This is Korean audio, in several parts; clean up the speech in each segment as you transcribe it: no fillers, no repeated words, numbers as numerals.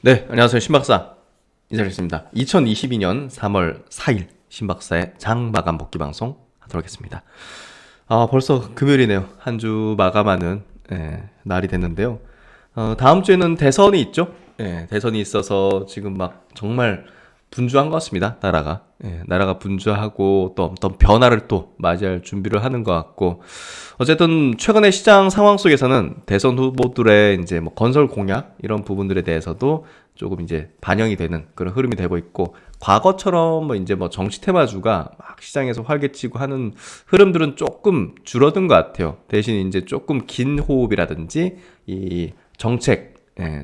네, 안녕하세요. 신박사 인사드리겠습니다. 2022년 3월 4일 신박사의 장 마감 복귀 방송 하도록 하겠습니다. 벌써 금요일이네요. 한 주 마감하는 날이 됐는데요. 다음 주에는 대선이 있죠. 대선이 있어서 지금 막 정말 분주한 것 같습니다. 나라가. 나라가 분주하고 또 어떤 변화를 또 맞이할 준비를 하는 것 같고, 어쨌든 최근의 시장 상황 속에서는 대선 후보들의 이제 뭐 건설 공약 이런 부분들에 대해서도 조금 이제 반영이 되는 그런 흐름이 되고 있고, 과거처럼 뭐 이제 뭐 정치 테마주가 막 시장에서 활개치고 하는 흐름들은 조금 줄어든 것 같아요. 대신 이제 조금 긴 호흡이라든지 이 정책,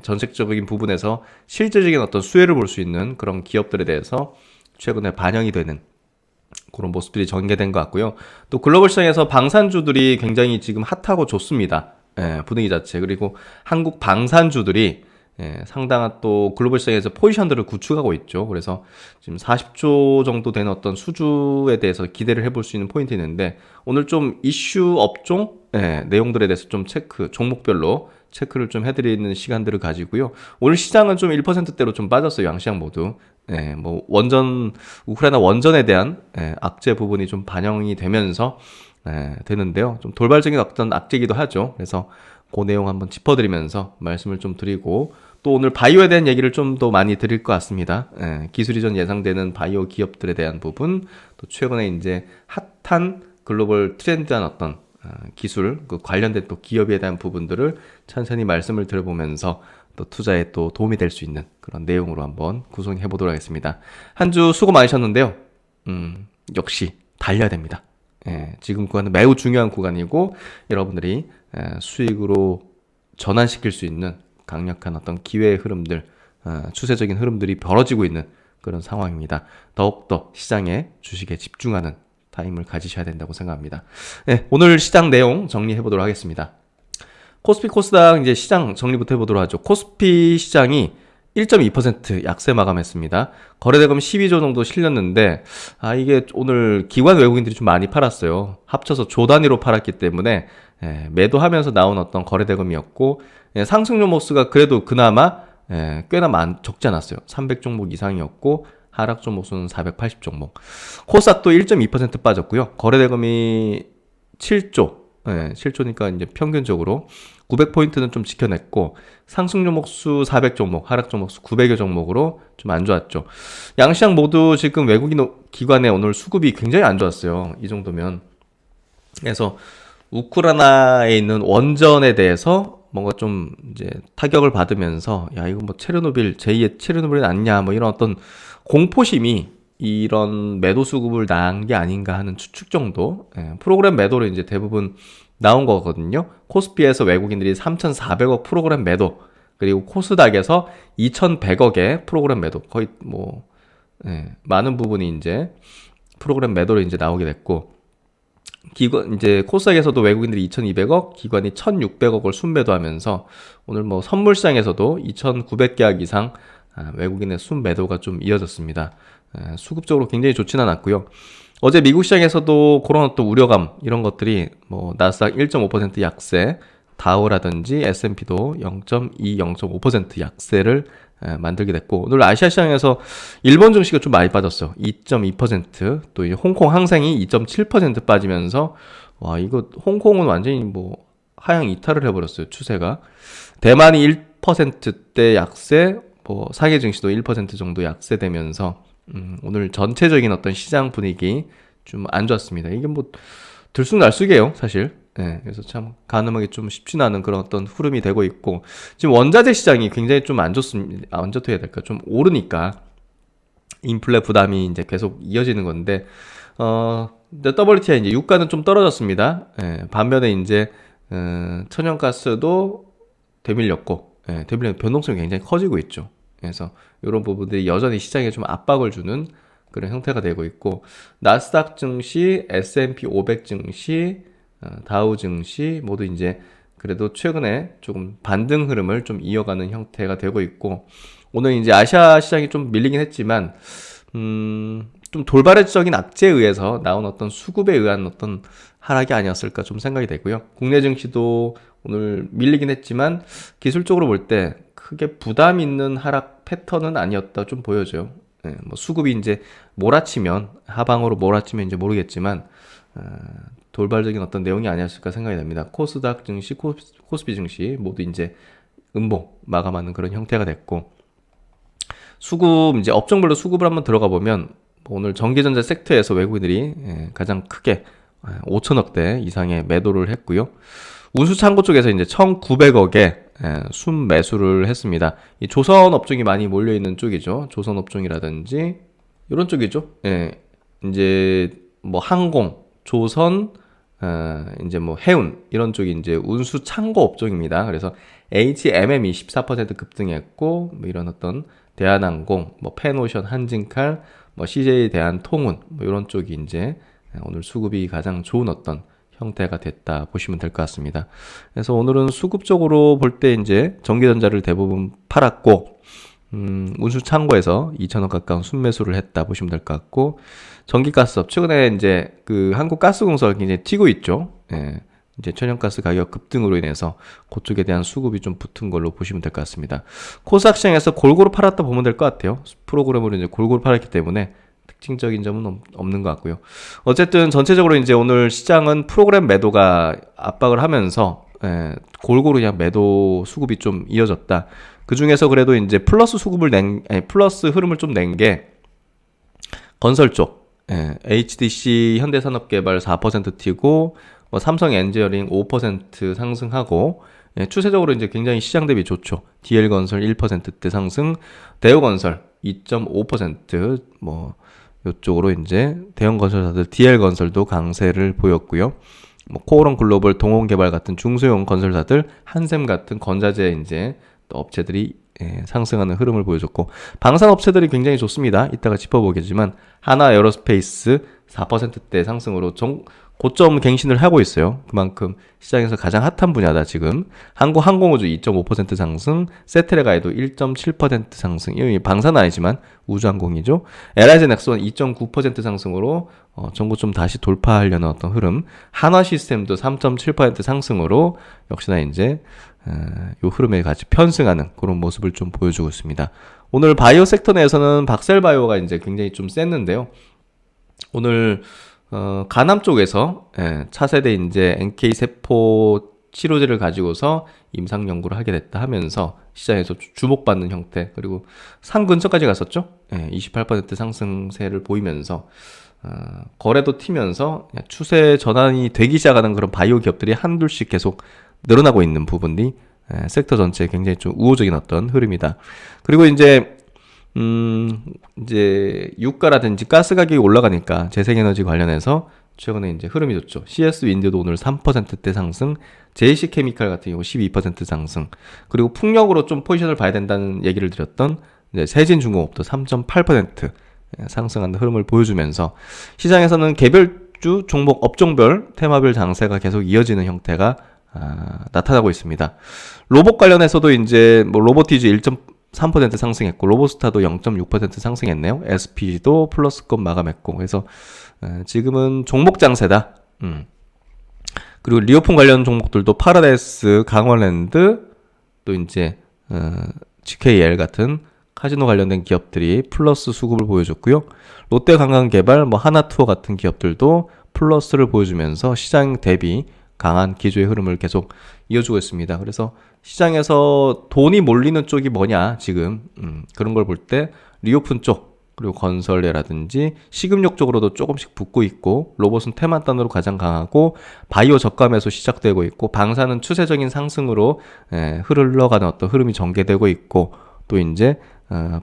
정책적인 부분에서 실질적인 어떤 수혜를 볼 수 있는 그런 기업들에 대해서 최근에 반영이 되는 그런 모습들이 전개된 것 같고요. 또 글로벌 시장에서 방산주들이 굉장히 지금 핫하고 좋습니다. 분위기 자체. 그리고 한국 방산주들이 상당한 또 글로벌 시장에서 포지션들을 구축하고 있죠. 그래서 지금 40조 정도 되는 어떤 수주에 대해서 기대를 해볼 수 있는 포인트 있는데, 오늘 좀 이슈 업종 내용들에 대해서 좀 체크, 종목별로 체크를 좀 해드리는 시간들을 가지고요. 오늘 시장은 좀 1%대로 좀 빠졌어요. 양시장 모두. 뭐 원전, 우크라이나 원전에 대한 악재 부분이 좀 반영이 되면서 되는데요. 좀 돌발적인 어떤 악재이기도 하죠. 그래서 그 내용 한번 짚어드리면서 말씀을 좀 드리고, 또 오늘 바이오에 대한 얘기를 좀 더 많이 드릴 것 같습니다. 기술 이전 예상되는 바이오 기업들에 대한 부분, 또 최근에 이제 핫한 글로벌 트렌드한 어떤 기술, 그 관련된 또 기업에 대한 부분들을 천천히 말씀을 드려보면서 또 투자에 또 도움이 될 수 있는 그런 내용으로 한번 구성해 보도록 하겠습니다. 한 주 수고 많으셨는데요. 역시 달려야 됩니다. 지금 구간은 매우 중요한 구간이고, 여러분들이 수익으로 전환시킬 수 있는 강력한 어떤 기회의 흐름들, 추세적인 흐름들이 벌어지고 있는 그런 상황입니다. 더욱더 시장에, 주식에 집중하는 타임을 가지셔야 된다고 생각합니다. 오늘 시장 내용 정리해 보도록 하겠습니다. 코스피 코스닥 이제 시장 정리부터 해보도록 하죠. 코스피 시장이 1.2% 약세 마감했습니다. 거래대금 12조 정도 실렸는데, 이게 오늘 기관 외국인들이 좀 많이 팔았어요. 합쳐서 조 단위로 팔았기 때문에 매도하면서 나온 어떤 거래대금이었고, 상승 종목수가 그래도 그나마 꽤나 적지 않았어요. 300종목 이상이었고, 하락 종목수는 480종목. 코스닥도 1.2% 빠졌고요. 거래대금이 7조, 7조니까 이제 평균적으로 900포인트는 좀 지켜냈고, 상승 종목수 400종목, 하락 종목수 900여 종목으로 좀 안 좋았죠. 양시장 모두 지금 외국인 기관의 오늘 수급이 굉장히 안 좋았어요. 이 정도면. 그래서 우크라이나에 있는 원전에 대해서 뭔가 좀 이제 타격을 받으면서, 야, 이거 뭐 체르노빌, 제2의 체르노빌이 낫냐, 뭐 이런 어떤 공포심이 이런 매도 수급을 낳은 게 아닌가 하는 추측 정도, 프로그램 매도로 이제 대부분 나온 거거든요. 코스피에서 외국인들이 3,400억 프로그램 매도, 그리고 코스닥에서 2,100억의 프로그램 매도, 거의 뭐 많은 부분이 이제 프로그램 매도로 이제 나오게 됐고, 기관 이제 코스닥에서도 외국인들이 2,200억, 기관이 1,600억을 순매도하면서 오늘 뭐 선물 시장에서도 2,900계약 이상 외국인의 순매도가 좀 이어졌습니다. 수급적으로 굉장히 좋지는 않았고요. 어제 미국 시장에서도 그런 어떤 우려감 이런 것들이 뭐 나스닥 1.5% 약세, 다우라든지 S&P도 0.2, 0.5% 약세를 만들게 됐고, 오늘 아시아 시장에서 일본 증시가 좀 많이 빠졌어요. 2.2%, 또 이제 홍콩 항생이 2.7% 빠지면서, 와, 이거 홍콩은 완전히 뭐 하향 이탈을 해버렸어요. 추세가. 대만이 1%대 약세, 뭐 상해 증시도 1% 정도 약세되면서 오늘 전체적인 어떤 시장 분위기 좀 안 좋았습니다. 이게 뭐 들쑥날쑥이에요, 사실. 그래서 참 가늠하기 좀 쉽지는 않은 그런 어떤 흐름이 되고 있고, 지금 원자재 시장이 굉장히 좀 안 좋습니다. 안 좋다 해야 될까? 좀 오르니까 인플레 부담이 이제 계속 이어지는 건데, WTI 이제 유가는 좀 떨어졌습니다. 반면에 이제 천연가스도 되밀렸고, 되밀리는 변동성이 굉장히 커지고 있죠. 그래서 이런 부분들이 여전히 시장에 좀 압박을 주는 그런 형태가 되고 있고, 나스닥 증시, S&P 500 증시, 다우 증시 모두 이제 그래도 최근에 조금 반등 흐름을 좀 이어가는 형태가 되고 있고, 오늘 이제 아시아 시장이 좀 밀리긴 했지만, 좀 돌발적인 악재에 의해서 나온 어떤 수급에 의한 어떤 하락이 아니었을까 좀 생각이 되고요. 국내 증시도 오늘 밀리긴 했지만 기술적으로 볼 때 크게 부담 있는 하락 패턴은 아니었다 좀 보여져요. 예, 뭐 수급이 이제 몰아치면 하방으로 몰아치면 이제 모르겠지만 돌발적인 어떤 내용이 아니었을까 생각이 됩니다. 코스닥 증시, 코스피 증시 모두 이제 음봉 마감하는 그런 형태가 됐고 수급 이제 업종별로 수급을 한번 들어가 보면 오늘 전기전자 섹터에서 외국인들이 가장 크게 5천억대 이상의 매도를 했고요. 운수창고 쪽에서 이제 1,900억에 순매수를 했습니다. 이 조선 업종이 많이 몰려 있는 쪽이죠. 조선 업종이라든지 이런 쪽이죠. 이제 뭐 항공, 조선, 이제 뭐 해운 이런 쪽이 이제 운수창고 업종입니다. 그래서 HMM이 14% 급등했고 뭐 이런 어떤 대한항공, 뭐 펜오션, 한진칼, 뭐 CJ 대한통운 뭐 이런 쪽이 이제 오늘 수급이 가장 좋은 어떤 형태가 됐다 보시면 될 것 같습니다. 그래서 오늘은 수급적으로 볼 때 이제 전기전자를 대부분 팔았고 운수창고에서 2천억 가까운 순매수를 했다 보시면 될 것 같고 전기가스업 최근에 이제 그 한국가스공사가 굉장히 튀고 있죠. 이제 천연가스 가격 급등으로 인해서 그쪽에 대한 수급이 좀 붙은 걸로 보시면 될 것 같습니다. 코스닥 시장에서 골고루 팔았다 보면 될 것 같아요. 프로그램으로 이제 골고루 팔았기 때문에 특징적인 점은 없는 것 같고요. 어쨌든 전체적으로 이제 오늘 시장은 프로그램 매도가 압박을 하면서 골고루 그냥 매도 수급이 좀 이어졌다. 그 중에서 그래도 이제 플러스 수급을 플러스 흐름을 좀 낸 게 건설 쪽, HDC 현대산업개발 4% 튀고 뭐 삼성 엔지니어링 5% 상승하고 추세적으로 이제 굉장히 시장 대비 좋죠. DL건설 1%대 상승, 대우건설 2.5%뭐 이쪽으로 이제 대형 건설사들 DL건설도 강세를 보였고요. 뭐 코오롱 글로벌, 동원개발 같은 중소형 건설사들, 한샘 같은 건자재 이제 또 업체들이 상승하는 흐름을 보여줬고 방산 업체들이 굉장히 좋습니다. 이따가 짚어보겠지만 하나 에어로스페이스 4%대 상승으로 고점 갱신을 하고 있어요. 그만큼 시장에서 가장 핫한 분야다 지금. 한국항공우주 2.5% 상승, 세테레가에도 1.7% 상승. 이 방사는 아니지만 우주항공이죠. LIG 넥스원 2.9% 상승으로 전고점 다시 돌파하려는 어떤 흐름. 한화시스템도 3.7% 상승으로 역시나 이제 요 흐름에 같이 편승하는 그런 모습을 좀 보여주고 있습니다. 오늘 바이오 섹터 내에서는 박셀바이오가 이제 굉장히 좀 셌는데요. 오늘 가남 쪽에서 차세대 이제 NK 세포 치료제를 가지고서 임상 연구를 하게 됐다 하면서 시장에서 주목받는 형태 그리고 상 근처까지 갔었죠. 28% 상승세를 보이면서 거래도 튀면서 추세 전환이 되기 시작하는 그런 바이오 기업들이 한둘씩 계속 늘어나고 있는 부분이 섹터 전체에 굉장히 좀 우호적인 어떤 흐름이다. 그리고 이제 유가라든지 가스 가격이 올라가니까 재생에너지 관련해서 최근에 이제 흐름이 좋죠. CS 윈드도 오늘 3%대 상승, JC 케미칼 같은 경우 12% 상승, 그리고 풍력으로 좀 포지션을 봐야 된다는 얘기를 드렸던 이제 세진중공업도 3.8% 상승하는 흐름을 보여주면서 시장에서는 개별주 종목 업종별 테마별 장세가 계속 이어지는 형태가 나타나고 있습니다. 로봇 관련해서도 이제 뭐 로보티즈 1.3% 상승했고 로보스타도 0.6% 상승했네요. SP도 플러스권 마감했고 그래서 지금은 종목 장세다. 그리고 리오폰 관련 종목들도 파라다이스, 강원랜드 또 이제 GKL 같은 카지노 관련된 기업들이 플러스 수급을 보여줬고요. 롯데관광개발, 뭐 하나투어 같은 기업들도 플러스를 보여주면서 시장 대비 강한 기조의 흐름을 계속 이어주고 있습니다. 그래서 시장에서 돈이 몰리는 쪽이 뭐냐 지금 그런 걸 볼 때 리오픈 쪽 그리고 건설회라든지 식음료 쪽으로도 조금씩 붙고 있고 로봇은 테마단으로 가장 강하고 바이오 저가 매수 시작되고 있고 방사는 추세적인 상승으로 흘러가는 어떤 흐름이 전개되고 있고 또 이제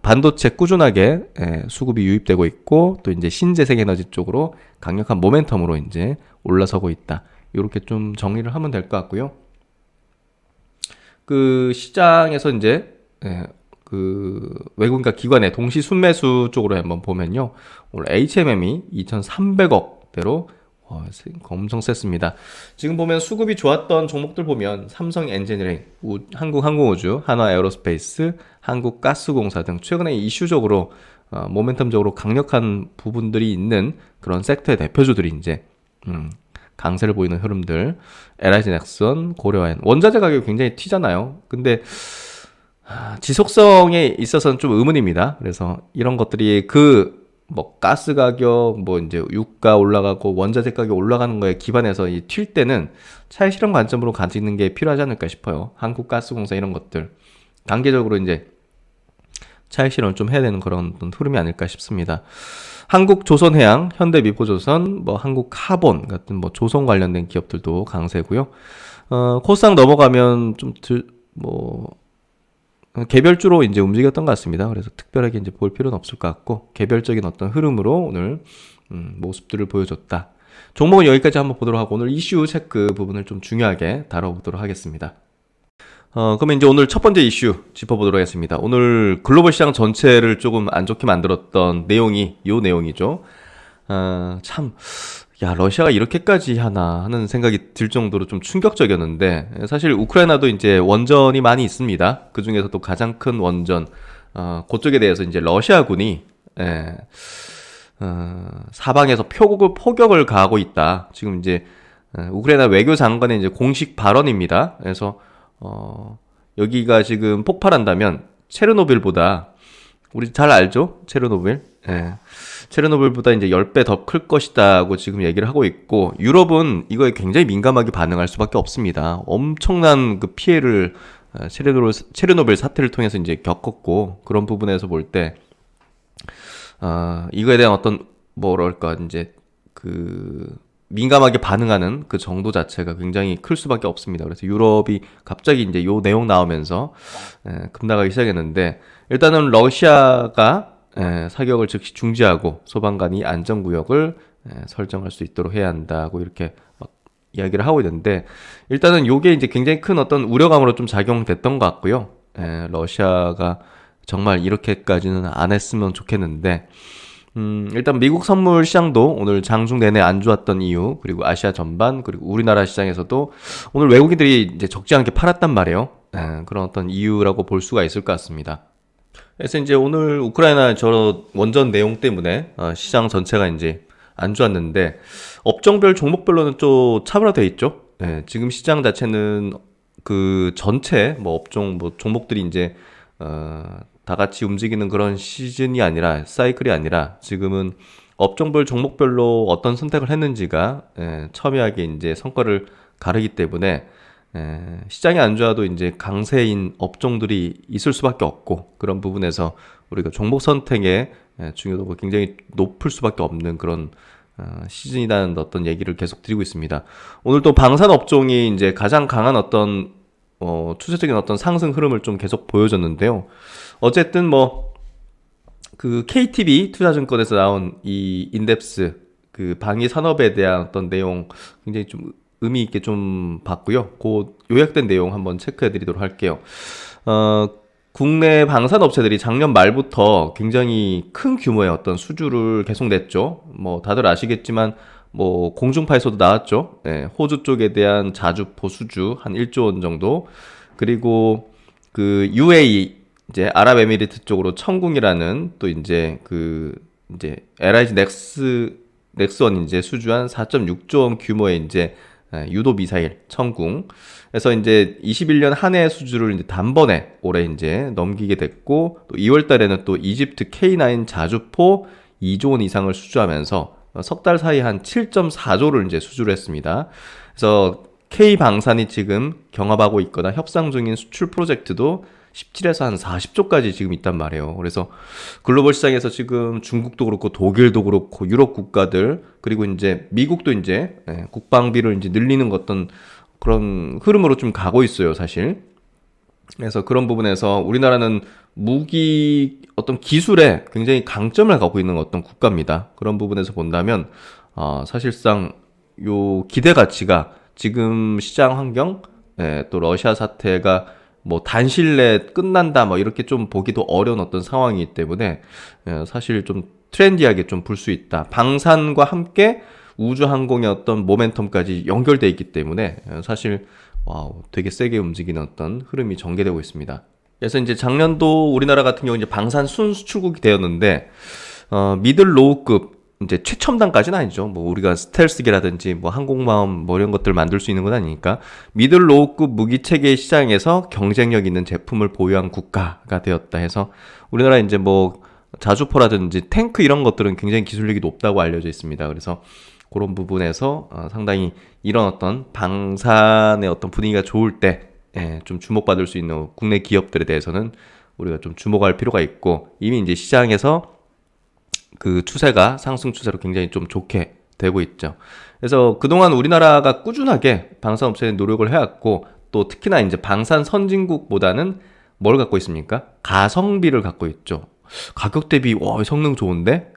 반도체 꾸준하게 수급이 유입되고 있고 또 이제 신재생에너지 쪽으로 강력한 모멘텀으로 이제 올라서고 있다. 이렇게 좀 정리를 하면 될 것 같고요. 그 시장에서 이제 그 외국인과 기관의 동시 순매수 쪽으로 한번 보면요. 오늘 HMM이 2,300억대로 엄청 셌습니다. 지금 보면 수급이 좋았던 종목들 보면 삼성 엔지니어링, 한국항공우주, 한화에어로스페이스, 한국가스공사 등 최근에 이슈적으로 모멘텀적으로 강력한 부분들이 있는 그런 섹터의 대표주들이 이제 강세를 보이는 흐름들, LIG 넥슨, 고려엔 원자재 가격이 굉장히 튀잖아요. 근데 지속성에 있어서는 좀 의문입니다. 그래서 이런 것들이 뭐 가스 가격, 뭐 이제 유가 올라가고 원자재 가격 올라가는 거에 기반해서 튈 때는 차익 실현 관점으로 가지는 게 필요하지 않을까 싶어요. 한국가스공사 이런 것들 단계적으로 이제 차익 실현을 좀 해야 되는 그런 흐름이 아닐까 싶습니다. 한국조선해양, 현대미포조선, 뭐 한국카본 같은 뭐 조선 관련된 기업들도 강세고요. 코스닥 넘어가면 개별주로 이제 움직였던 것 같습니다. 그래서 특별하게 이제 볼 필요는 없을 것 같고, 개별적인 어떤 흐름으로 오늘, 모습들을 보여줬다. 종목은 여기까지 한번 보도록 하고, 오늘 이슈 체크 부분을 좀 중요하게 다뤄보도록 하겠습니다. 그러면 이제 오늘 첫 번째 이슈 짚어보도록 하겠습니다. 오늘 글로벌 시장 전체를 조금 안 좋게 만들었던 내용이 요 내용이죠. 러시아가 이렇게까지 하나 하는 생각이 들 정도로 좀 충격적이었는데, 사실 우크라이나도 이제 원전이 많이 있습니다. 그 중에서도 가장 큰 원전, 그쪽에 대해서 이제 러시아군이, 사방에서 포격을 가하고 있다. 지금 이제, 우크라이나 외교장관의 이제 공식 발언입니다. 그래서, 여기가 지금 폭발한다면, 체르노빌보다, 우리 잘 알죠? 체르노빌. 체르노빌보다 이제 10배 더 클 것이다고 지금 얘기를 하고 있고, 유럽은 이거에 굉장히 민감하게 반응할 수밖에 없습니다. 엄청난 그 피해를 체르노빌 사태를 통해서 이제 겪었고, 그런 부분에서 볼 때, 이거에 대한 어떤, 이제 민감하게 반응하는 그 정도 자체가 굉장히 클 수밖에 없습니다. 그래서 유럽이 갑자기 이제 요 내용 나오면서 급나가기 시작했는데, 일단은 러시아가 사격을 즉시 중지하고 소방관이 안전구역을 설정할 수 있도록 해야 한다고 이렇게 막 이야기를 하고 있는데, 일단은 요게 이제 굉장히 큰 어떤 우려감으로 좀 작용됐던 것 같고요. 러시아가 정말 이렇게까지는 안 했으면 좋겠는데, 일단 미국 선물 시장도 오늘 장중 내내 안 좋았던 이유, 그리고 아시아 전반, 그리고 우리나라 시장에서도 오늘 외국인들이 이제 적지 않게 팔았단 말이에요. 그런 어떤 이유라고 볼 수가 있을 것 같습니다. 그래서 이제 오늘 우크라이나 저 원전 내용 때문에 시장 전체가 이제 안 좋았는데, 업종별 종목별로는 좀 차별화되어 있죠. 지금 시장 자체는 그 전체 업종 종목들이 이제 다 같이 움직이는 그런 시즌이 아니라, 사이클이 아니라, 지금은 업종별 종목별로 어떤 선택을 했는지가 첨예하게 이제 성과를 가르기 때문에, 시장이 안 좋아도 이제 강세인 업종들이 있을 수밖에 없고, 그런 부분에서 우리가 종목 선택의 중요도가 굉장히 높을 수밖에 없는 그런 시즌이라는 어떤 얘기를 계속 드리고 있습니다. 오늘 또 방산 업종이 이제 가장 강한 어떤 추세적인 어떤 상승 흐름을 좀 계속 보여줬는데요. 어쨌든 그 KTB 투자증권에서 나온 이 인덱스, 그 방위 산업에 대한 어떤 내용 굉장히 좀 의미 있게 좀 봤고요. 그 요약된 내용 한번 체크해 드리도록 할게요. 국내 방산업체들이 작년 말부터 굉장히 큰 규모의 어떤 수주를 계속 냈죠. 다들 아시겠지만 공중파에서도 나왔죠. 호주 쪽에 대한 자주포 수주 한 1조 원 정도. 그리고 그 UAE 이제 아랍에미리트 쪽으로 천궁이라는 또 이제 LIG 넥스원 이제 수주한 4.6조 원 규모의 이제 유도 미사일 천궁. 그래서 이제 21년 한 해 수주를 이제 단번에 올해 이제 넘기게 됐고, 또 2월 달에는 또 이집트 K9 자주포 2조 원 이상을 수주하면서 석 달 사이 한 7.4조를 이제 수주를 했습니다. 그래서 K방산이 지금 경합하고 있거나 협상 중인 수출 프로젝트도 17에서 한 40조까지 지금 있단 말이에요. 그래서 글로벌 시장에서 지금 중국도 그렇고 독일도 그렇고 유럽 국가들, 그리고 이제 미국도 이제 국방비를 이제 늘리는 어떤 그런 흐름으로 좀 가고 있어요, 사실. 그래서 그런 부분에서 우리나라는 무기 어떤 기술에 굉장히 강점을 갖고 있는 어떤 국가입니다. 그런 부분에서 본다면 사실상 요 기대 가치가 지금 시장 환경, 또 러시아 사태가 단실 내에 끝난다 이렇게 좀 보기도 어려운 어떤 상황이기 때문에 사실 좀 트렌디하게 좀 볼 수 있다. 방산과 함께 우주항공의 어떤 모멘텀까지 연결되어 있기 때문에 사실 되게 세게 움직이는 어떤 흐름이 전개되고 있습니다. 그래서 이제 작년도 우리나라 같은 경우 이제 방산 순수출국이 되었는데, 미들 로우급, 이제 최첨단까지는 아니죠. 뭐 우리가 스텔스기라든지 뭐 항공모함 뭐 이런 것들을 만들 수 있는 건 아니니까 미들 로우급 무기 체계 시장에서 경쟁력 있는 제품을 보유한 국가가 되었다 해서 우리나라 이제 뭐 자주포라든지 탱크 이런 것들은 굉장히 기술력이 높다고 알려져 있습니다. 그래서 그런 부분에서 상당히 이런 어떤 방산의 어떤 분위기가 좋을 때 좀 주목받을 수 있는 국내 기업들에 대해서는 우리가 좀 주목할 필요가 있고, 이미 이제 시장에서 그 추세가 상승 추세로 굉장히 좀 좋게 되고 있죠. 그래서 그동안 우리나라가 꾸준하게 방산업체에 노력을 해왔고, 또 특히나 이제 방산 선진국보다는 뭘 갖고 있습니까? 가성비를 갖고 있죠. 가격 대비 성능 좋은데?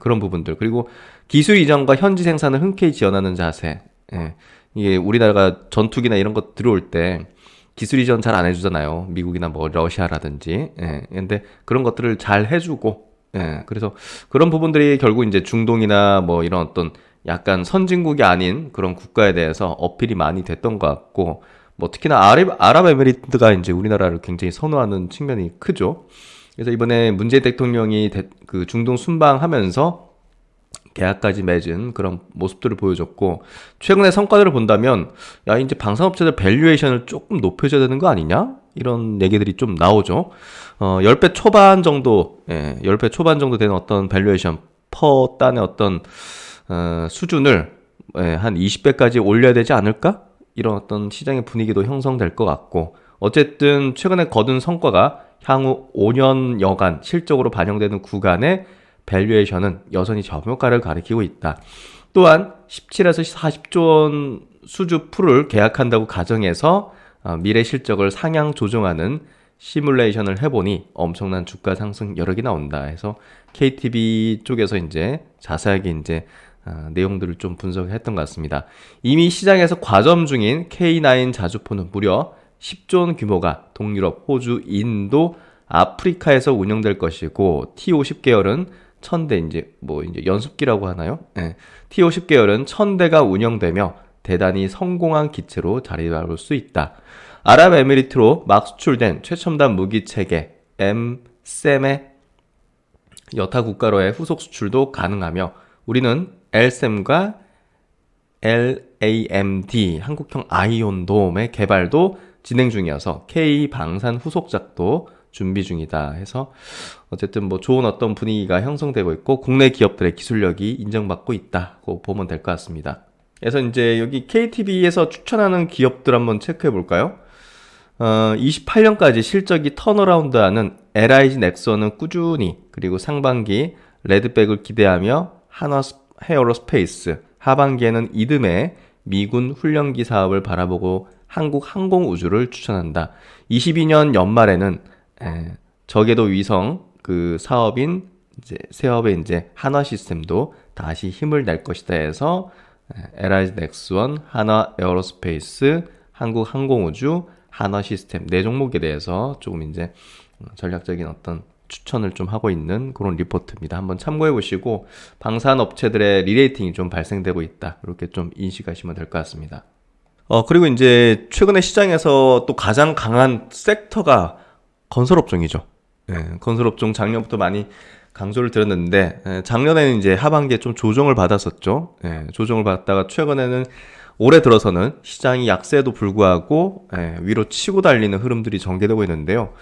그런 부분들. 그리고 기술 이전과 현지 생산을 흔쾌히 지원하는 자세. 이게 우리나라가 전투기나 이런 거 들어올 때 기술 이전 잘 안 해주잖아요. 미국이나 뭐 러시아라든지. 근데 그런 것들을 잘 해주고, 그래서 그런 부분들이 결국 이제 중동이나 뭐 이런 어떤 약간 선진국이 아닌 그런 국가에 대해서 어필이 많이 됐던 것 같고, 뭐 특히나 아랍에미리트가 이제 우리나라를 굉장히 선호하는 측면이 크죠. 그래서 이번에 문재인 대통령이 그 중동 순방하면서 계약까지 맺은 그런 모습들을 보여줬고, 최근의 성과들을 본다면 야 이제 방산업체들 밸류에이션을 조금 높여줘야 되는 거 아니냐? 이런 얘기들이 좀 나오죠. 10배 초반 정도, 10배 초반 정도 되는 어떤 밸류에이션 퍼 단의 어떤 수준을 한 20배까지 올려야 되지 않을까? 이런 어떤 시장의 분위기도 형성될 것 같고, 어쨌든 최근에 거둔 성과가 향후 5년여간 실적으로 반영되는 구간의 밸류에이션은 여전히 저평가를 가리키고 있다. 또한 17에서 40조 원 수주 풀을 계약한다고 가정해서 미래 실적을 상향 조정하는 시뮬레이션을 해보니 엄청난 주가 상승 여력이 나온다 해서 KTB 쪽에서 이제 자세하게 이제 내용들을 좀 분석했던 것 같습니다. 이미 시장에서 과점 중인 K9 자주포는 무려 10조 원 규모가 동유럽, 호주, 인도, 아프리카에서 운영될 것이고, T50 계열은 1000대 이제 연습기라고 하나요? T50 계열은 1000대가 운영되며 대단히 성공한 기체로 자리 잡을 수 있다. 아랍에미리트로 막 수출된 최첨단 무기 체계 MSEM의 여타 국가로의 후속 수출도 가능하며, 우리는 LSEM과 LAMD 한국형 아이온돔의 개발도 진행 중이어서 K 방산 후속작도 준비 중이다 해서 어쨌든 뭐 좋은 어떤 분위기가 형성되고 있고 국내 기업들의 기술력이 인정받고 있다고 보면 될 것 같습니다. 그래서 이제 여기 KTB에서 추천하는 기업들 한번 체크해 볼까요? 28년까지 실적이 턴어라운드하는 LIG 넥슨은 꾸준히, 그리고 상반기 레드백을 기대하며 한화 에어로스페이스, 하반기에는 이듬해 미군 훈련기 사업을 바라보고 한국 항공우주를 추천한다. 22년 연말에는 저궤도 위성 그 사업인 이제 새업의 이제 한화 시스템도 다시 힘을 낼 것이다 해서 LIG 넥스원, 한화 에어로스페이스, 한국 항공우주, 한화 시스템 네 종목에 대해서 조금 이제 전략적인 어떤 추천을 좀 하고 있는 그런 리포트입니다. 한번 참고해 보시고 방산 업체들의 리레이팅이 좀 발생되고 있다, 이렇게 좀 인식하시면 될 것 같습니다. 그리고 이제 최근에 시장에서 또 가장 강한 섹터가 건설업종이죠. 건설업종 작년부터 많이 강조를 드렸는데, 작년에는 이제 하반기에 좀 조정을 받았었죠. 조정을 받다가 최근에는 올해 들어서는 시장이 약세에도 불구하고 위로 치고 달리는 흐름들이 전개되고 있는데요.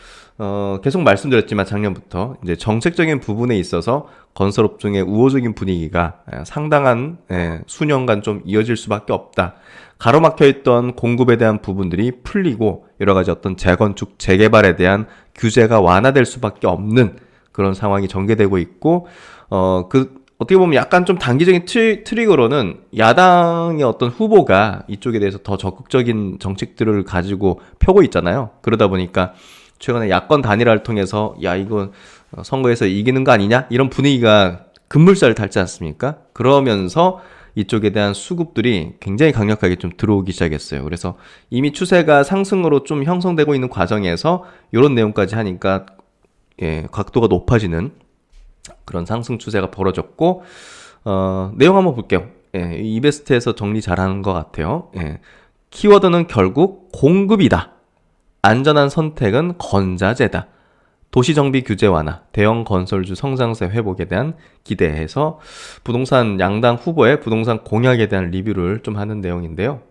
계속 말씀드렸지만 작년부터 이제 정책적인 부분에 있어서 건설업종의 우호적인 분위기가 상당한 수년간 좀 이어질 수밖에 없다. 가로막혀 있던 공급에 대한 부분들이 풀리고 여러 가지 어떤 재건축, 재개발에 대한 규제가 완화될 수밖에 없는 그런 상황이 전개되고 있고, 어떻게 보면 약간 좀 단기적인 트리거로는 야당의 어떤 후보가 이쪽에 대해서 더 적극적인 정책들을 가지고 펴고 있잖아요. 그러다 보니까 최근에 야권 단일화를 통해서 야 이거 선거에서 이기는 거 아니냐? 이런 분위기가 급물살을 탈지 않습니까? 그러면서 이쪽에 대한 수급들이 굉장히 강력하게 좀 들어오기 시작했어요. 그래서 이미 추세가 상승으로 좀 형성되고 있는 과정에서 이런 내용까지 하니까 각도가 높아지는 그런 상승 추세가 벌어졌고, 내용 한번 볼게요. 이베스트에서 정리 잘하는 것 같아요. 키워드는 결국 공급이다. 안전한 선택은 건자재다. 도시정비 규제 완화, 대형 건설주 성장세 회복에 대한 기대해서 부동산 양당 후보의 부동산 공약에 대한 리뷰를 좀 하는 내용인데요.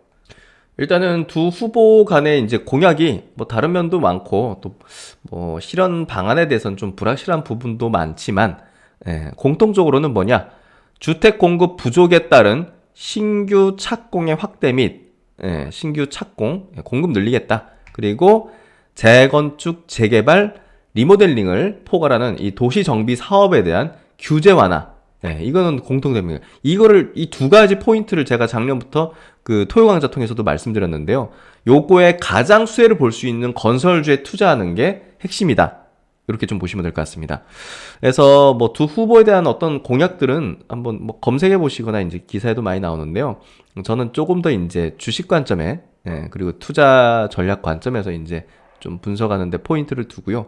일단은 두 후보 간의 이제 공약이 뭐 다른 면도 많고 또 뭐 실현 방안에 대해서는 좀 불확실한 부분도 많지만 공통적으로는 뭐냐? 주택 공급 부족에 따른 신규 착공의 확대 및 신규 착공 공급 늘리겠다. 그리고 재건축, 재개발, 리모델링을 포괄하는 이 도시 정비 사업에 대한 규제 완화. 이거는 공통됩니다. 이거를 이 두 가지 포인트를 제가 작년부터 그 토요 강좌 통해서도 말씀드렸는데요. 요거에 가장 수혜를 볼 수 있는 건설주에 투자하는 게 핵심이다. 이렇게 좀 보시면 될 것 같습니다. 그래서 뭐 두 후보에 대한 어떤 공약들은 한번 뭐 검색해 보시거나 이제 기사에도 많이 나오는데요. 저는 조금 더 이제 주식 관점에 그리고 투자 전략 관점에서 이제 좀 분석하는데 포인트를 두고요.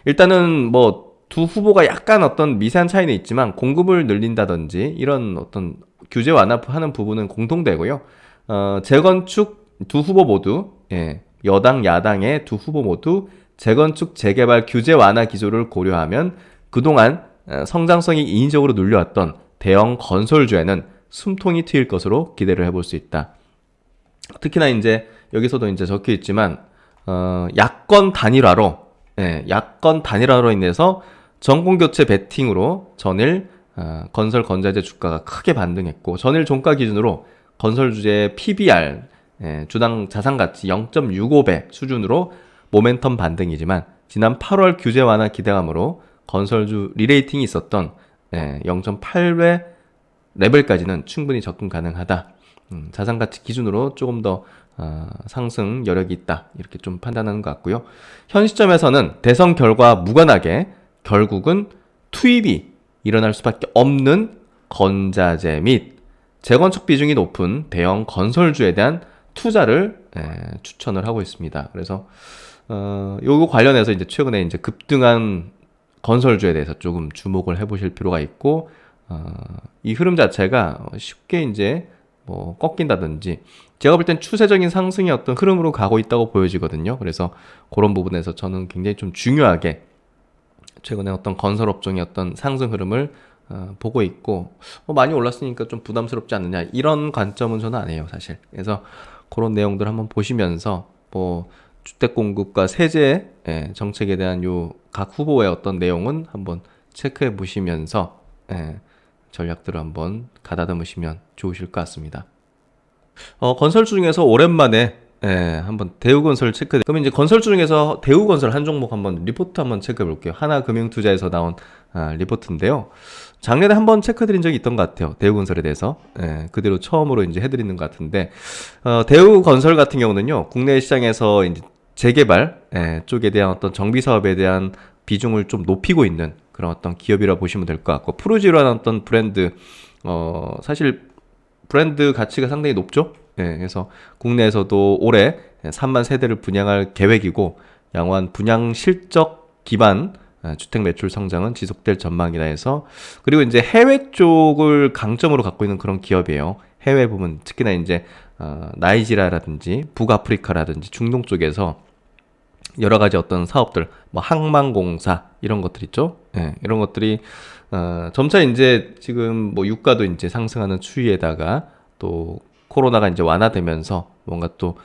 일단은 뭐 두 후보가 약간 어떤 미세한 차이는 있지만 공급을 늘린다든지 이런 어떤 규제 완화하는 부분은 공통되고요. 재건축 두 후보 모두 여당 야당의 두 후보 모두 재건축 재개발 규제 완화 기조를 고려하면 그동안 성장성이 인위적으로 눌려왔던 대형 건설주에는 숨통이 트일 것으로 기대를 해볼 수 있다. 특히나 이제 여기서도 이제 적혀 있지만 야권 단일화로 인해서 정공교체 베팅으로 전일 건설 건자재 주가가 크게 반등했고 전일 종가 기준으로 건설주의 PBR 주당 자산가치 0.65배 수준으로 모멘텀 반등이지만 지난 8월 규제 완화 기대감으로 건설주 리레이팅이 있었던 0.8배 레벨까지는 충분히 접근 가능하다. 자산가치 기준으로 조금 더 상승 여력이 있다. 이렇게 좀 판단하는 것 같고요. 현 시점에서는 대선 결과 무관하게 결국은 투입이 일어날 수밖에 없는 건자재 및 재건축 비중이 높은 대형 건설주에 대한 투자를 추천을 하고 있습니다. 그래서 요거 관련해서 이제 최근에 이제 급등한 건설주에 대해서 조금 주목을 해보실 필요가 있고 이 흐름 자체가 쉽게 이제 뭐 꺾인다든지 제가 볼 땐 추세적인 상승의 어떤 흐름으로 가고 있다고 보여지거든요. 그래서 그런 부분에서 저는 굉장히 좀 중요하게 최근에 어떤 건설업종의 어떤 상승 흐름을 보고 있고 많이 올랐으니까 좀 부담스럽지 않느냐 이런 관점은 저는 안 해요 사실. 그래서 그런 내용들 한번 보시면서 뭐 주택 공급과 세제 정책에 대한 요 각 후보의 어떤 내용은 한번 체크해 보시면서 전략들을 한번 가다듬으시면 좋으실 것 같습니다. 건설주 중에서 오랜만에 한번 대우건설 체크. 그럼 이제 건설주 중에서 대우건설 한 종목 한번 리포트 한번 체크해 볼게요. 하나금융투자에서 나온 리포트인데요. 작년에 한번 체크드린 적이 있던 것 같아요. 대우건설에 대해서. 그대로 처음으로 이제 해드리는 것 같은데, 대우건설 같은 경우는요, 국내 시장에서 이제 재개발 쪽에 대한 어떤 정비 사업에 대한 비중을 좀 높이고 있는 그런 어떤 기업이라 보시면 될 것 같고, 프루지오라는 어떤 브랜드, 사실 브랜드 가치가 상당히 높죠. 그래서 국내에서도 올해 3만 세대를 분양할 계획이고 양호한 분양 실적 기반 주택 매출 성장은 지속될 전망이라 해서 그리고 이제 해외 쪽을 강점으로 갖고 있는 그런 기업이에요. 해외 부분 특히나 이제 나이지리아라든지 북아프리카라든지 중동 쪽에서 여러 가지 어떤 사업들, 뭐 항만공사 이런 것들 있죠. 이런 것들이 점차 이제 지금 뭐 유가도 이제 상승하는 추이에다가 또 코로나가 이제 완화되면서 뭔가 또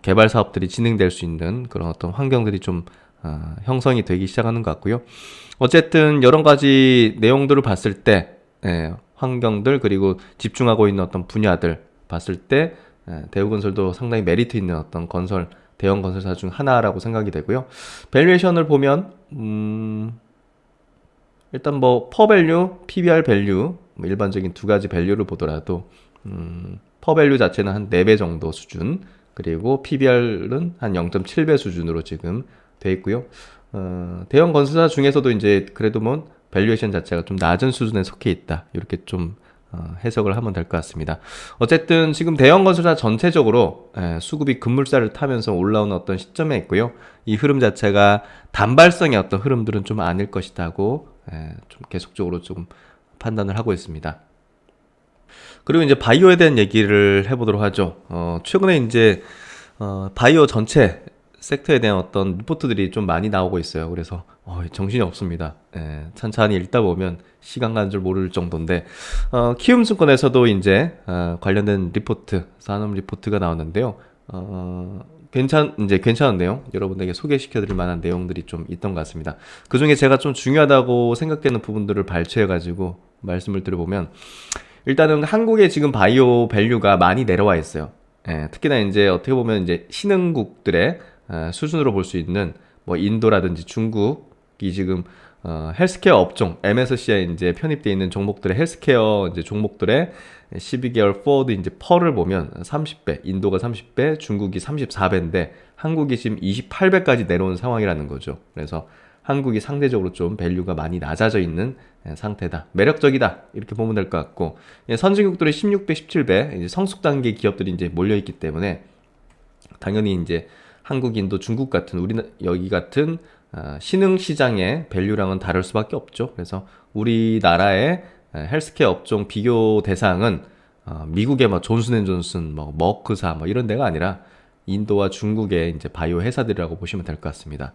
개발 사업들이 진행될 수 있는 그런 어떤 환경들이 좀 형성이 되기 시작하는 것 같고요. 어쨌든 여러 가지 내용들을 봤을 때 환경들 그리고 집중하고 있는 어떤 분야들 봤을 때 대우건설도 상당히 메리트 있는 어떤 건설 대형 건설사 중 하나라고 생각이 되고요. 밸류에이션을 보면 일단 뭐 퍼밸류, PBR 밸류 뭐 일반적인 두 가지 밸류를 보더라도 퍼밸류 자체는 한 4배 정도 수준 그리고 PBR은 한 0.7배 수준으로 지금 돼 있고요. 대형 건설사 중에서도 이제 그래도 뭐 밸류에이션 자체가 좀 낮은 수준에 속해 있다. 이렇게 좀 해석을 하면 될 것 같습니다. 어쨌든 지금 대형 건설사 전체적으로 수급이 급물살을 타면서 올라오는 어떤 시점에 있고요. 이 흐름 자체가 단발성의 어떤 흐름들은 좀 아닐 것이다고 좀 계속적으로 좀 판단을 하고 있습니다. 그리고 이제 바이오에 대한 얘기를 해보도록 하죠. 최근에 이제 바이오 전체 섹터에 대한 어떤 리포트들이 좀 많이 나오고 있어요. 그래서 정신이 없습니다. 예, 찬찬히 읽다 보면 시간 가는 줄 모를 정도인데 키움증권에서도 이제 관련된 리포트, 산업 리포트가 나왔는데요. 이제 괜찮은데요. 여러분들에게 소개시켜드릴 만한 내용들이 좀 있던 것 같습니다. 그 중에 제가 좀 중요하다고 생각되는 부분들을 발췌해가지고 말씀을 드려보면, 일단은 한국의 지금 바이오 밸류가 많이 내려와 있어요. 예, 특히나 이제 어떻게 보면 이제 신흥국들의 수준으로 볼 수 있는 뭐 인도라든지 중국이 지금 헬스케어 업종 MSCI에 이제 편입되어 있는 종목들의 헬스케어 이제 종목들의 12개월 포워드 이제 펄을 보면 30배, 인도가 30배, 중국이 34배인데 한국이 지금 28배까지 내려온 상황이라는 거죠. 그래서 한국이 상대적으로 좀 밸류가 많이 낮아져 있는 상태다. 매력적이다. 이렇게 보면 될 것 같고, 선진국들의 16배, 17배 이제 성숙 단계 기업들이 이제 몰려 있기 때문에 당연히 이제 한국, 인도, 중국 같은 여기 같은 신흥 시장의 밸류랑은 다를 수밖에 없죠. 그래서 우리나라의 헬스케어 업종 비교 대상은 미국의 뭐 존슨앤존슨, 뭐 머크사 뭐 이런 데가 아니라 인도와 중국의 이제 바이오 회사들이라고 보시면 될 것 같습니다.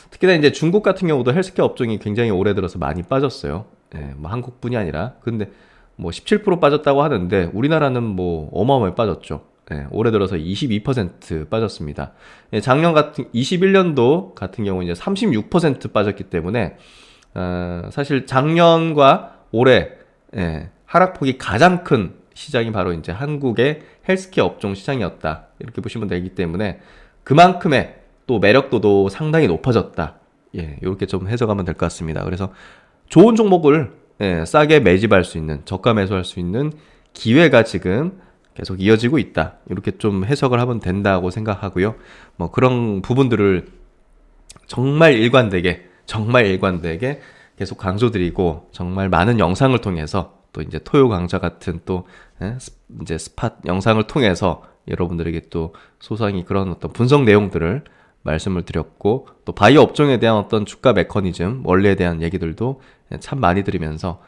특히나 이제 중국 같은 경우도 헬스케어 업종이 굉장히 오래 들어서 많이 빠졌어요. 예, 뭐 한국뿐이 아니라. 근데 뭐 17% 빠졌다고 하는데 우리나라는 뭐 어마어마하게 빠졌죠. 예, 올해 들어서 22% 빠졌습니다. 예, 작년 같은 21년도 같은 경우 이제 36% 빠졌기 때문에 사실 작년과 올해 하락폭이 가장 큰 시장이 바로 이제 한국의 헬스케어 업종 시장이었다. 이렇게 보시면 되기 때문에 그만큼의 또 매력도도 상당히 높아졌다. 예, 이렇게 좀 해석하면 될 것 같습니다. 그래서 좋은 종목을 싸게 매집할 수 있는, 저가 매수할 수 있는 기회가 지금 계속 이어지고 있다. 이렇게 좀 해석을 하면 된다고 생각하고요. 뭐 그런 부분들을 정말 일관되게 계속 강조드리고, 정말 많은 영상을 통해서 또 이제 토요 강좌 같은 또 이제 스팟 영상을 통해서 여러분들에게 또 소상히 그런 어떤 분석 내용들을 말씀을 드렸고, 또 바이오 업종에 대한 어떤 주가 메커니즘, 원리에 대한 얘기들도 참 많이 드리면서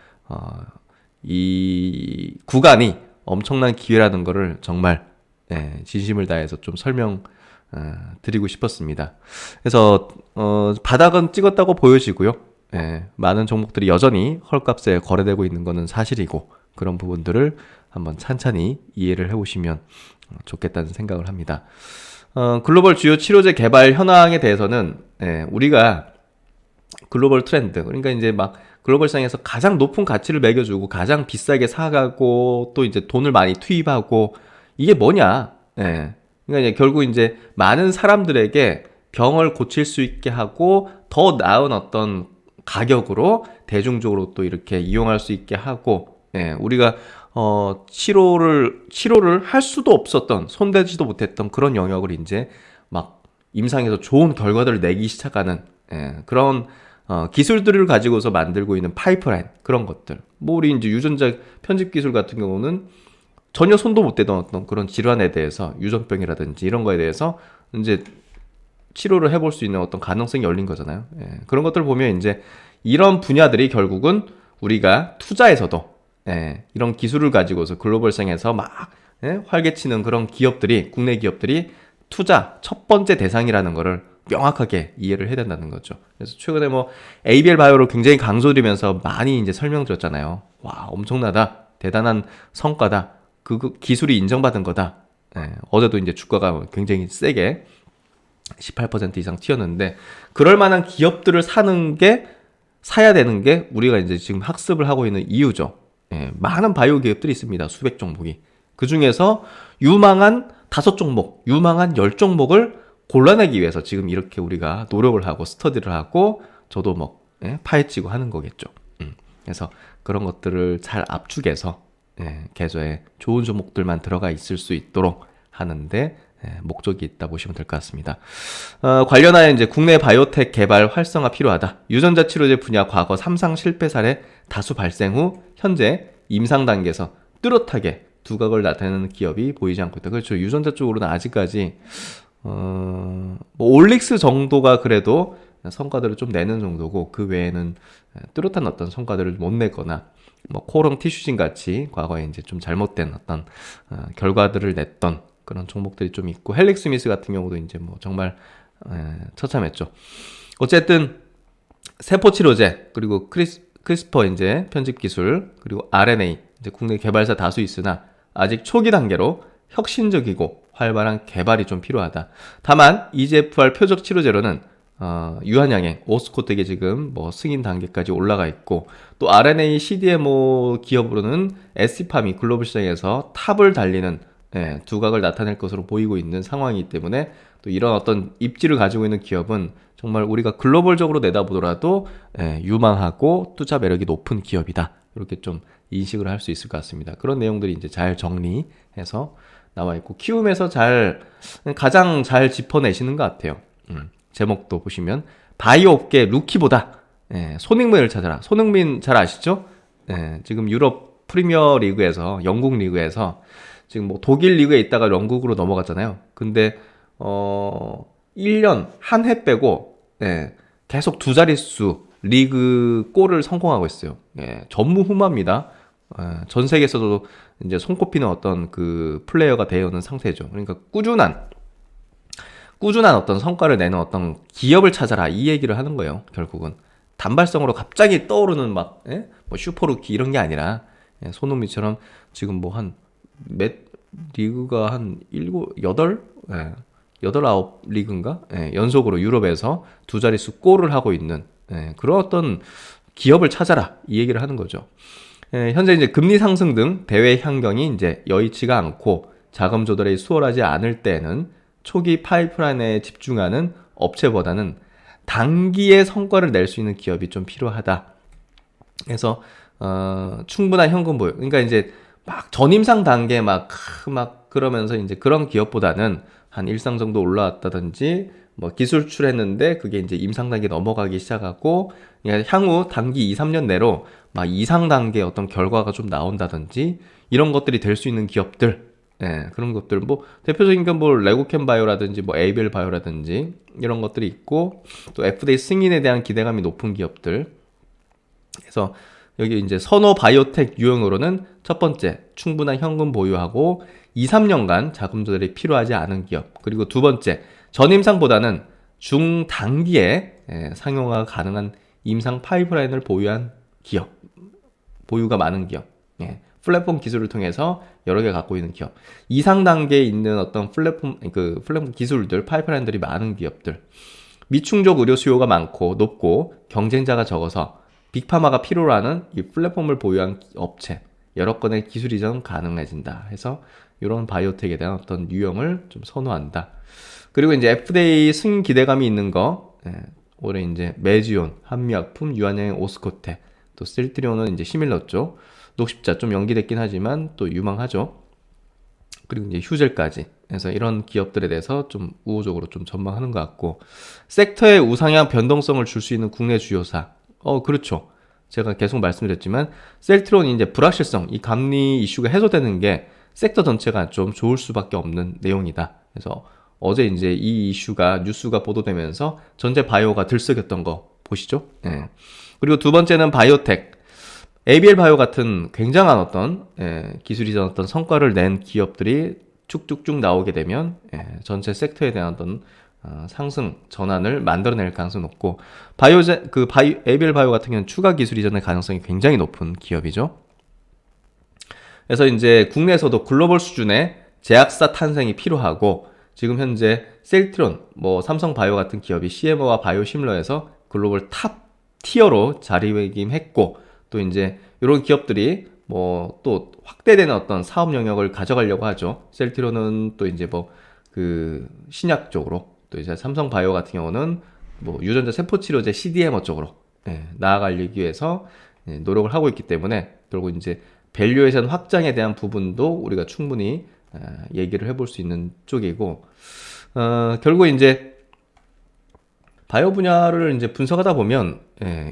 이 구간이 엄청난 기회라는 거를 정말 진심을 다해서 좀 설명 드리고 싶었습니다. 그래서 바닥은 찍었다고 보여지고요. 많은 종목들이 여전히 헐값에 거래되고 있는 것은 사실이고, 그런 부분들을 한번 찬찬히 이해를 해보시면 좋겠다는 생각을 합니다. 글로벌 주요 치료제 개발 현황에 대해서는 우리가 글로벌 트렌드, 그러니까 이제 막 글로벌 시장에서 가장 높은 가치를 매겨주고 가장 비싸게 사가고 또 이제 돈을 많이 투입하고, 이게 뭐냐? 그러니까 이제 결국 이제 많은 사람들에게 병을 고칠 수 있게 하고 더 나은 어떤 가격으로 대중적으로 또 이렇게 이용할 수 있게 하고, 우리가 치료를 할 수도 없었던, 손대지도 못했던 그런 영역을 이제 막 임상에서 좋은 결과들을 내기 시작하는 그런 기술들을 가지고서 만들고 있는 파이프라인, 그런 것들. 뭐 우리 이제 유전자 편집 기술 같은 경우는 전혀 손도 못 대던 어떤 그런 질환에 대해서, 유전병이라든지 이런 거에 대해서 이제 치료를 해볼 수 있는 어떤 가능성이 열린 거잖아요. 그런 것들 보면 이제 이런 분야들이 결국은 우리가 투자에서도 이런 기술을 가지고서 글로벌 시장에서 막 활개치는 그런 기업들이, 국내 기업들이 투자 첫 번째 대상이라는 거를 명확하게 이해를 해야 된다는 거죠. 그래서 최근에 뭐 ABL 바이오를 굉장히 강조드리면서 많이 이제 설명드렸잖아요. 와, 엄청나다, 대단한 성과다, 그 기술이 인정받은 거다. 어제도 이제 주가가 굉장히 세게 18% 이상 튀었는데, 그럴 만한 기업들을 사야 되는 게 우리가 이제 지금 학습을 하고 있는 이유죠. 많은 바이오 기업들이 있습니다. 수백 종목이. 그 중에서 유망한 5종목, 유망한 10종목을 골라내기 위해서 지금 이렇게 우리가 노력을 하고 스터디를 하고, 저도 뭐 파헤치고 하는 거겠죠. 그래서 그런 것들을 잘 압축해서 계좌에 좋은 종목들만 들어가 있을 수 있도록 하는데 목적이 있다 보시면 될 것 같습니다. 관련하여 이제 국내 바이오텍 개발 활성화 필요하다. 유전자 치료제 분야 과거 3상 실패 사례 다수 발생 후 현재 임상 단계에서 뚜렷하게 두각을 나타내는 기업이 보이지 않고 있다. 그렇죠. 유전자 쪽으로는 아직까지 뭐 올릭스 정도가 그래도 성과들을 좀 내는 정도고, 그 외에는 뚜렷한 어떤 성과들을 못 내거나, 뭐 코롱 티슈진 같이 과거에 이제 좀 잘못된 어떤 결과들을 냈던 그런 종목들이 좀 있고, 헬릭스미스 같은 경우도 이제 뭐 정말 처참했죠. 어쨌든 세포 치료제 그리고 크리스퍼 이제 편집 기술 그리고 RNA 이제 국내 개발사 다수 있으나 아직 초기 단계로 혁신적이고 활발한 개발이 좀 필요하다. 다만 EGFR 표적 치료제로는 유한양행, 오스코텍이 지금 뭐 승인 단계까지 올라가 있고 또 RNA CDMO 기업으로는 SC팜이 글로벌 시장에서 탑을 달리는 두각을 나타낼 것으로 보이고 있는 상황이기 때문에 또 이런 어떤 입지를 가지고 있는 기업은 정말 우리가 글로벌적으로 내다보더라도 유망하고 투자 매력이 높은 기업이다. 이렇게 좀 인식을 할 수 있을 것 같습니다. 그런 내용들이 이제 잘 정리해서 나와 있고 키움에서 가장 잘 짚어내시는 것 같아요. 제목도 보시면 바이오 업계 루키보다 손흥민을 찾아라. 손흥민 잘 아시죠? 지금 유럽 프리미어 리그에서 영국 리그에서 지금 뭐 독일 리그에 있다가 영국으로 넘어갔잖아요. 근데 1년 한 해 빼고 계속 두 자릿수 리그 골을 성공하고 있어요. 전무후무합니다. 전 세계에서도 이제 손꼽히는 어떤 그 플레이어가 되어 있는 상태죠. 그러니까 꾸준한 어떤 성과를 내는 어떤 기업을 찾아라 이 얘기를 하는 거예요. 결국은 단발성으로 갑자기 떠오르는 막 뭐 슈퍼루키 이런 게 아니라 손흥민처럼 지금 뭐 한 리그가 한 8, 9 리그인가? 연속으로 유럽에서 두 자릿수 골을 하고 있는 그런 어떤 기업을 찾아라 이 얘기를 하는 거죠. 현재 이제 금리 상승 등 대외 환경이 이제 여의치가 않고 자금 조달이 수월하지 않을 때는 초기 파이프라인에 집중하는 업체보다는 단기의 성과를 낼 수 있는 기업이 좀 필요하다. 그래서 충분한 현금 보유. 그러니까 이제 막 전임상 단계 막 그러면서 이제 그런 기업보다는 한 일상 정도 올라왔다든지 뭐 기술출했는데 그게 이제 임상 단계 넘어가기 시작하고 향후 단기 2, 3년 내로 막 이상 단계 어떤 결과가 좀 나온다든지 이런 것들이 될 수 있는 기업들 그런 것들 뭐 대표적인 건 뭐 레고캠 바이오라든지 뭐 에이벨 바이오라든지 이런 것들이 있고 또 FDA 승인에 대한 기대감이 높은 기업들. 그래서 여기 이제 선호 바이오텍 유형으로는 첫 번째 충분한 현금 보유하고 2, 3년간 자금 조달이 필요하지 않은 기업. 그리고 두 번째 전임상보다는 중단기에 상용화가 가능한 임상 파이프라인을 보유한 기업. 보유가 많은 기업. 플랫폼 기술을 통해서 여러 개 갖고 있는 기업. 이상 단계에 있는 어떤 플랫폼 기술들, 파이프라인들이 많은 기업들. 미충족 의료 수요가 높고 경쟁자가 적어서 빅파마가 필요로 하는 이 플랫폼을 보유한 업체. 여러 건의 기술 이전 가능해진다. 해서 이런 바이오텍에 대한 어떤 유형을 좀 선호한다. 그리고 이제 FDA 승인 기대감이 있는 거, 올해 이제 메지온, 한미약품, 유한양행, 오스코텍, 또 셀트리온은 이제 시밀러 쪽, 녹십자 좀 연기됐긴 하지만 또 유망하죠. 그리고 이제 휴젤까지. 그래서 이런 기업들에 대해서 좀 우호적으로 좀 전망하는 것 같고, 섹터의 우상향 변동성을 줄 수 있는 국내 주요사. 그렇죠. 제가 계속 말씀드렸지만, 셀트리온이 이제 불확실성, 이 감리 이슈가 해소되는 게 섹터 전체가 좀 좋을 수밖에 없는 내용이다. 그래서 어제 이제 이 이슈가 뉴스가 보도되면서 전체 바이오가 들썩였던 거 보시죠. 그리고 두 번째는 바이오텍. ABL 바이오 같은 굉장한 어떤 기술 이전 어떤 성과를 낸 기업들이 쭉쭉쭉 나오게 되면 전체 섹터에 대한 어떤 상승 전환을 만들어낼 가능성이 높고 ABL 바이오 같은 경우는 추가 기술 이전의 가능성이 굉장히 높은 기업이죠. 그래서 이제 국내에서도 글로벌 수준의 제약사 탄생이 필요하고 지금 현재 셀트론, 뭐 삼성바이오 같은 기업이 CMO와 바이오시밀러에서 글로벌 탑 티어로 자리매김했고 또 이제 이런 기업들이 뭐 또 확대되는 어떤 사업 영역을 가져가려고 하죠. 셀트론은 또 이제 뭐 그 신약 쪽으로 또 이제 삼성바이오 같은 경우는 뭐 유전자 세포 치료제 CDMO 쪽으로 나아가기 위해서 노력을 하고 있기 때문에 결국 이제 밸류에이션 확장에 대한 부분도 우리가 충분히 얘기를 해볼 수 있는 쪽이고 결국 이제 바이오 분야를 이제 분석하다 보면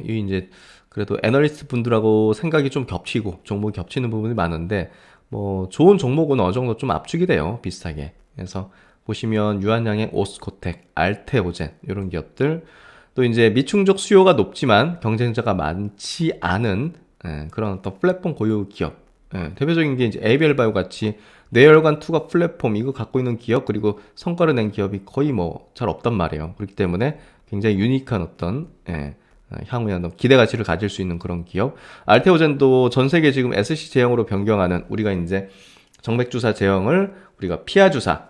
이 이제 그래도 애널리스트 분들하고 생각이 좀 겹치고 종목이 겹치는 부분이 많은데 뭐 좋은 종목은 어느 정도 좀 압축이 돼요. 비슷하게. 그래서 보시면 유한양행, 오스코텍, 알테오젠 이런 기업들 또 이제 미충족 수요가 높지만 경쟁자가 많지 않은 그런 어떤 플랫폼 고유 기업. 대표적인 게 이제 ABL 바이오 같이 뇌혈관 투과 플랫폼 이거 갖고 있는 기업 그리고 성과를 낸 기업이 거의 뭐 잘 없단 말이에요. 그렇기 때문에 굉장히 유니크한 어떤 향후에 어떤 기대 가치를 가질 수 있는 그런 기업. 알테오젠도 전 세계 지금 SC 제형으로 변경하는 우리가 이제 정맥 주사 제형을 우리가 피하 주사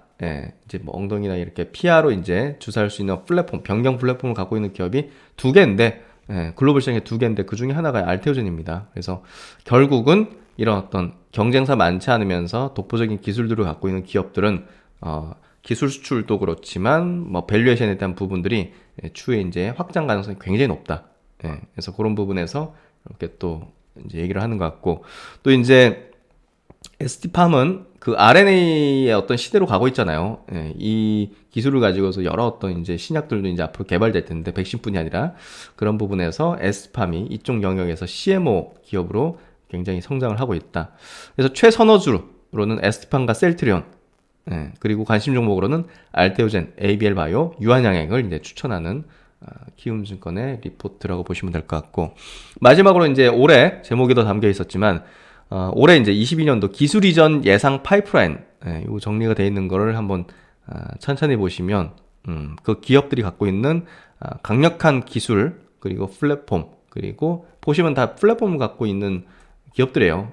이제 뭐 엉덩이나 이렇게 피하로 이제 주사할 수 있는 플랫폼, 변경 플랫폼을 갖고 있는 기업이 두 개인데, 글로벌 시장에 두 개인데 그 중에 하나가 알테오젠입니다. 그래서 결국은 이런 어떤 경쟁사 많지 않으면서 독보적인 기술들을 갖고 있는 기업들은 기술 수출도 그렇지만 뭐 밸류에이션에 대한 부분들이 추후에 이제 확장 가능성이 굉장히 높다. 그래서 그런 부분에서 이렇게 또 이제 얘기를 하는 것 같고 또 이제 ST팜은 그 RNA의 어떤 시대로 가고 있잖아요. 이 기술을 가지고서 여러 어떤 이제 신약들도 이제 앞으로 개발될 텐데 백신뿐이 아니라 그런 부분에서 ST팜이 이쪽 영역에서 CMO 기업으로 굉장히 성장을 하고 있다. 그래서 최선호주로는 ST팜과 셀트리온, 그리고 관심 종목으로는 알테오젠, ABL 바이오, 유한양행을 이제 추천하는 키움증권의 리포트라고 보시면 될 것 같고 마지막으로 이제 올해 제목이 더 담겨 있었지만 올해 이제 22년도 기술 이전 예상 파이프라인 요 정리가 되어 있는 거를 한번 천천히 보시면 그 기업들이 갖고 있는 강력한 기술 그리고 플랫폼 그리고 보시면 다 플랫폼을 갖고 있는 기업들이에요.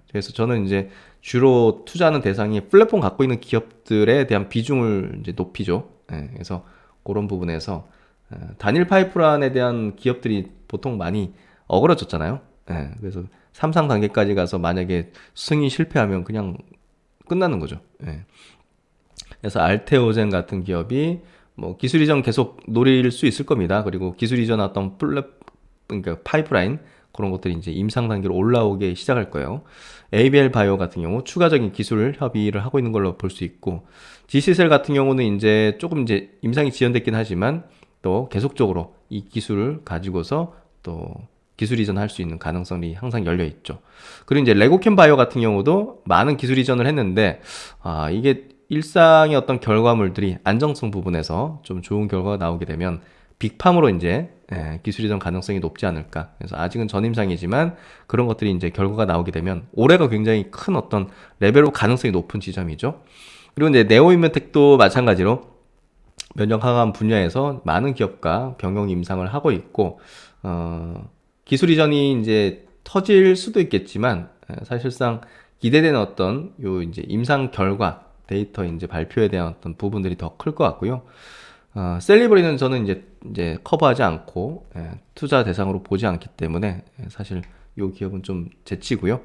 그래서 저는 이제 주로 투자하는 대상이 플랫폼 갖고 있는 기업들에 대한 비중을 이제 높이죠. 그래서 그런 부분에서 단일 파이프라인에 대한 기업들이 보통 많이 어그러졌잖아요. 그래서 3상 단계까지 가서 만약에 승인 실패하면 그냥 끝나는 거죠. 그래서 알테오젠 같은 기업이 뭐 기술 이전 계속 노릴 수 있을 겁니다. 그리고 기술 이전 어떤 그러니까 파이프라인 그런 것들이 이제 임상 단계로 올라오게 시작할 거예요. ABL 바이오 같은 경우 추가적인 기술 협의를 하고 있는 걸로 볼 수 있고 GC셀 같은 경우는 이제 조금 이제 임상이 지연됐긴 하지만 또 계속적으로 이 기술을 가지고서 또 기술 이전할 수 있는 가능성이 항상 열려 있죠. 그리고 이제 레고캠 바이오 같은 경우도 많은 기술 이전을 했는데 이게 일상의 어떤 결과물들이 안정성 부분에서 좀 좋은 결과가 나오게 되면 빅팜으로 이제 기술 이전 가능성이 높지 않을까. 그래서 아직은 전임상이지만 그런 것들이 이제 결과가 나오게 되면 올해가 굉장히 큰 어떤 레벨로 가능성이 높은 지점이죠. 그리고 이제 네오인메텍도 마찬가지로 면역 항암 분야에서 많은 기업과 병용 임상을 하고 있고 기술 이전이 이제 터질 수도 있겠지만 사실상 기대되는 어떤 요 이제 임상 결과 데이터 이제 발표에 대한 어떤 부분들이 더 클 것 같고요. 셀리브리는 저는 이제 커버하지 않고 투자 대상으로 보지 않기 때문에 사실 요 기업은 좀 제치고요.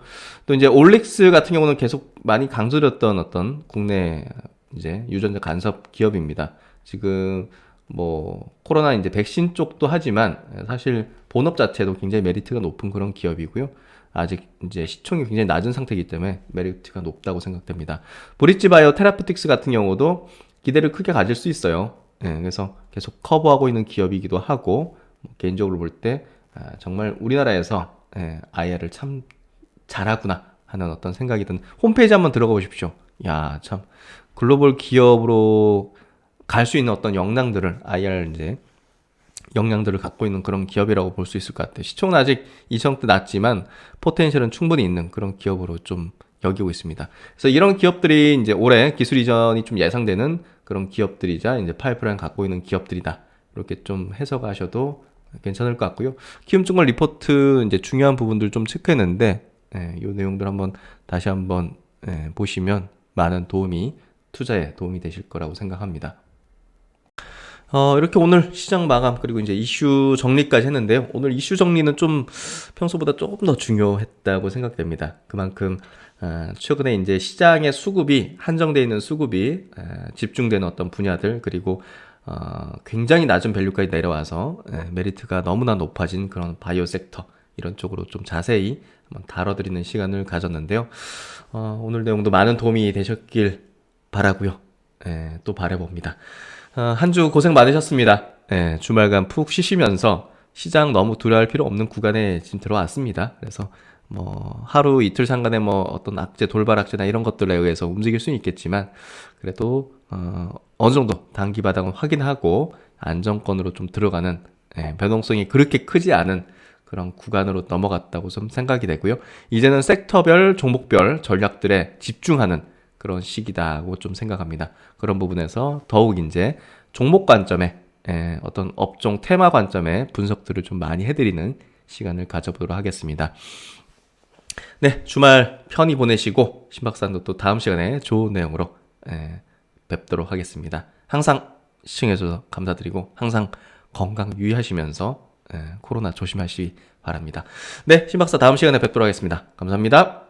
또 이제 올릭스 같은 경우는 계속 많이 강조됐던 어떤 국내 이제 유전자 간섭 기업입니다. 지금 뭐 코로나 이제 백신 쪽도 하지만 사실 본업 자체도 굉장히 메리트가 높은 그런 기업이고요. 아직 이제 시총이 굉장히 낮은 상태이기 때문에 메리트가 높다고 생각됩니다. 브릿지 바이오 테라피틱스 같은 경우도 기대를 크게 가질 수 있어요. 그래서 계속 커버하고 있는 기업이기도 하고 개인적으로 볼 때 정말 우리나라에서 IR을 참 잘하구나 하는 어떤 생각이 든 홈페이지 한번 들어가 보십시오. 야, 참 글로벌 기업으로 갈 수 있는 어떤 역량들을 IR 이제 역량들을 갖고 있는 그런 기업이라고 볼 수 있을 것 같아요. 시총은 아직 2천억대 낮지만 포텐셜은 충분히 있는 그런 기업으로 좀 여기고 있습니다. 그래서 이런 기업들이 이제 올해 기술 이전이 좀 예상되는 그런 기업들이자 이제 파이프라인 갖고 있는 기업들이다. 이렇게 좀 해석하셔도 괜찮을 것 같고요. 키움증권 리포트 이제 중요한 부분들 좀 체크했는데 이 내용들 한번 다시 한번 보시면 많은 투자에 도움이 되실 거라고 생각합니다. 이렇게 오늘 시장 마감 그리고 이제 이슈 정리까지 했는데요. 오늘 이슈 정리는 좀 평소보다 조금 더 중요했다고 생각됩니다. 그만큼 최근에 이제 시장의 수급이 한정되어 있는 수급이 집중되는 어떤 분야들 그리고 굉장히 낮은 밸류까지 내려와서 메리트가 너무나 높아진 그런 바이오 섹터 이런 쪽으로 좀 자세히 한번 다뤄드리는 시간을 가졌는데요. 오늘 내용도 많은 도움이 되셨길 바라고요. 또 바라봅니다. 한 주 고생 많으셨습니다. 주말간 푹 쉬시면서 시장 너무 두려워할 필요 없는 구간에 지금 들어왔습니다. 그래서 뭐 하루 이틀 상간에 뭐 어떤 악재, 돌발 악재나 이런 것들에 의해서 움직일 수는 있겠지만 그래도 어느 정도 단기 바닥은 확인하고 안정권으로 좀 들어가는 변동성이 그렇게 크지 않은 그런 구간으로 넘어갔다고 좀 생각이 되고요. 이제는 섹터별, 종목별 전략들에 집중하는 그런 시기다고 좀 생각합니다. 그런 부분에서 더욱 이제 종목 관점에 어떤 업종 테마 관점의 분석들을 좀 많이 해드리는 시간을 가져보도록 하겠습니다. 네, 주말 편히 보내시고 신박사도 또 다음 시간에 좋은 내용으로 뵙도록 하겠습니다. 항상 시청해주셔서 감사드리고 항상 건강 유의하시면서 코로나 조심하시기 바랍니다. 네, 신박사 다음 시간에 뵙도록 하겠습니다. 감사합니다.